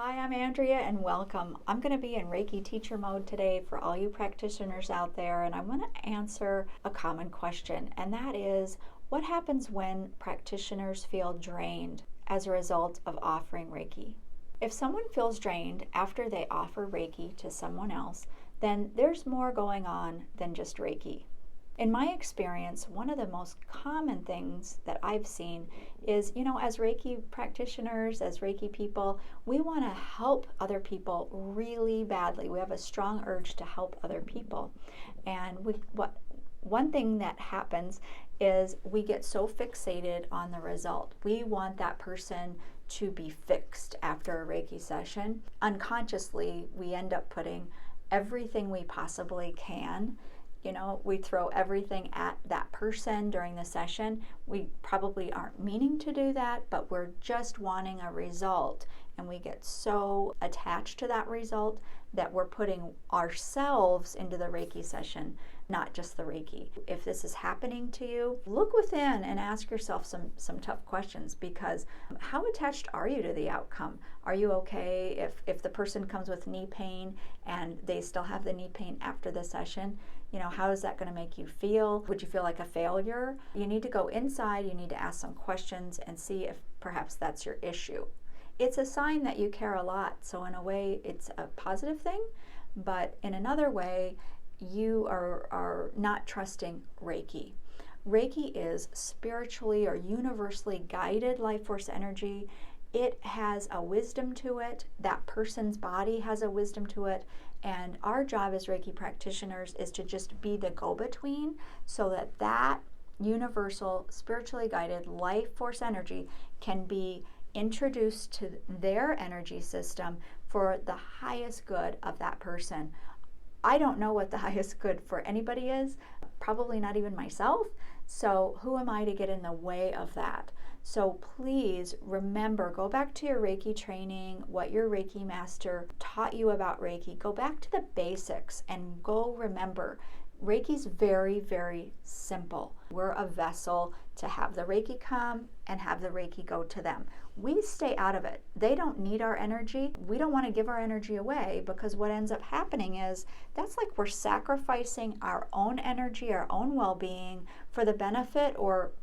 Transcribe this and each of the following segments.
Hi, I'm Andrea and welcome. I'm going to be in Reiki teacher mode today for all you practitioners out there, and I'm going to answer a common question, and that is what happens when practitioners feel drained as a result of offering Reiki? If someone feels drained after they offer Reiki to someone else, then there's more going on than just Reiki. In my experience, one of the most common things that I've seen is, as Reiki practitioners, as Reiki people, we want to help other people really badly. We have a strong urge to help other people. And one thing that happens is we get so fixated on the result. We want that person to be fixed after a Reiki session. Unconsciously, we end up putting everything we possibly can. We throw everything at that person during the session. We probably aren't meaning to do that, but we're just wanting a result. And we get so attached to that result that we're putting ourselves into the Reiki session, not just the Reiki. If this is happening to you, look within and ask yourself some tough questions, because how attached are you to the outcome? Are you okay if the person comes with knee pain and they still have the knee pain after the session? How is that going to make you feel? Would you feel like a failure? You need to go inside, you need to ask some questions and see if perhaps that's your issue. It's a sign that you care a lot, so in a way it's a positive thing, but in another way you are not trusting Reiki. Reiki is spiritually or universally guided life force energy. It has a wisdom to it. That person's body has a wisdom to it. And our job as Reiki practitioners is to just be the go-between so that universal, spiritually guided life force energy can be introduced to their energy system for the highest good of that person. I don't know what the highest good for anybody is, probably not even myself. So who am I to get in the way of that? So please remember, go back to your Reiki training, what your Reiki master taught you about Reiki. Go back to the basics and go remember, Reiki's very, very simple. We're a vessel to have the Reiki come and have the Reiki go to them. We stay out of it. They don't need our energy. We don't want to give our energy away, because what ends up happening is that's like we're sacrificing our own energy, our own well-being for the benefit or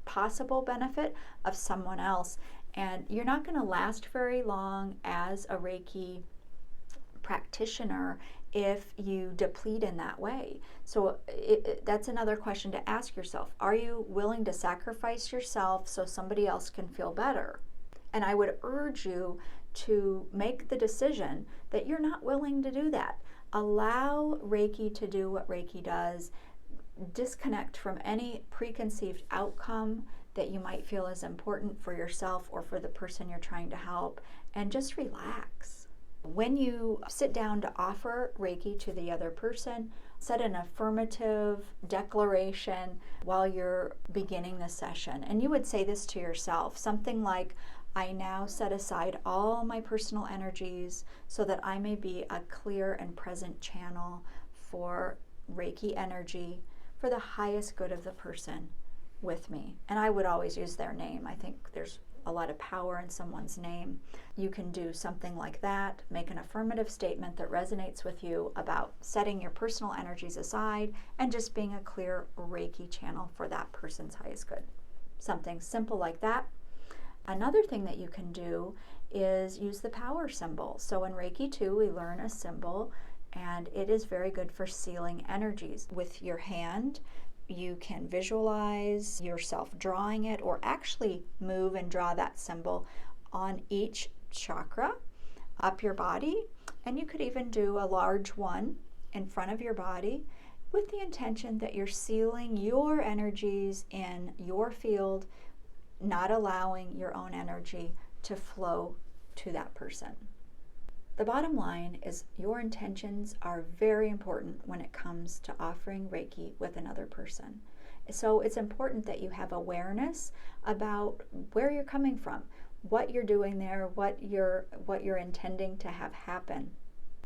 possible benefit of someone else. And you're not going to last very long as a Reiki practitioner if you deplete in that way. So that's another question to ask yourself. Are you willing to sacrifice yourself so somebody else can feel better? And I would urge you to make the decision that you're not willing to do that. Allow Reiki to do what Reiki does. Disconnect from any preconceived outcome that you might feel is important for yourself or for the person you're trying to help, and just relax. When you sit down to offer Reiki to the other person, set an affirmative declaration while you're beginning the session. And you would say this to yourself, something like, I now set aside all my personal energies so that I may be a clear and present channel for Reiki energy for the highest good of the person with me. And I would always use their name. I think there's a lot of power in someone's name. You can do something like that, make an affirmative statement that resonates with you about setting your personal energies aside and just being a clear Reiki channel for that person's highest good. Something simple like that. Another thing that you can do is use the power symbol. So in Reiki 2, we learn a symbol, and it is very good for sealing energies. With your hand, you can visualize yourself drawing it, or actually move and draw that symbol on each chakra up your body. And you could even do a large one in front of your body with the intention that you're sealing your energies in your field, not allowing your own energy to flow to that person. The bottom line is your intentions are very important when it comes to offering Reiki with another person. So it's important that you have awareness about where you're coming from, what you're doing there, what you're intending to have happen.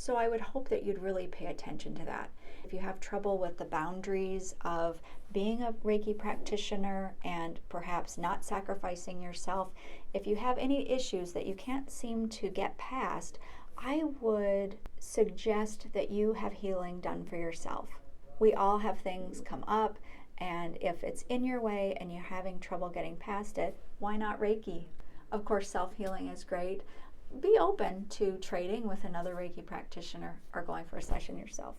So I would hope that you'd really pay attention to that. If you have trouble with the boundaries of being a Reiki practitioner and perhaps not sacrificing yourself, if you have any issues that you can't seem to get past, I would suggest that you have healing done for yourself. We all have things come up, and if it's in your way and you're having trouble getting past it, why not Reiki? Of course, self-healing is great. Be open to trading with another Reiki practitioner or going for a session yourself.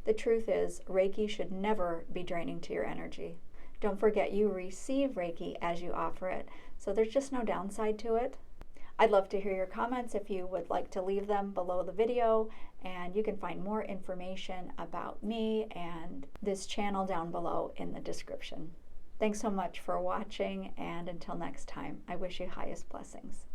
The truth is, Reiki should never be draining to your energy. Don't forget you receive Reiki as you offer it, so there's just no downside to it. I'd love to hear your comments if you would like to leave them below the video, and you can find more information about me and this channel down below in the description. Thanks so much for watching, and until next time, I wish you highest blessings.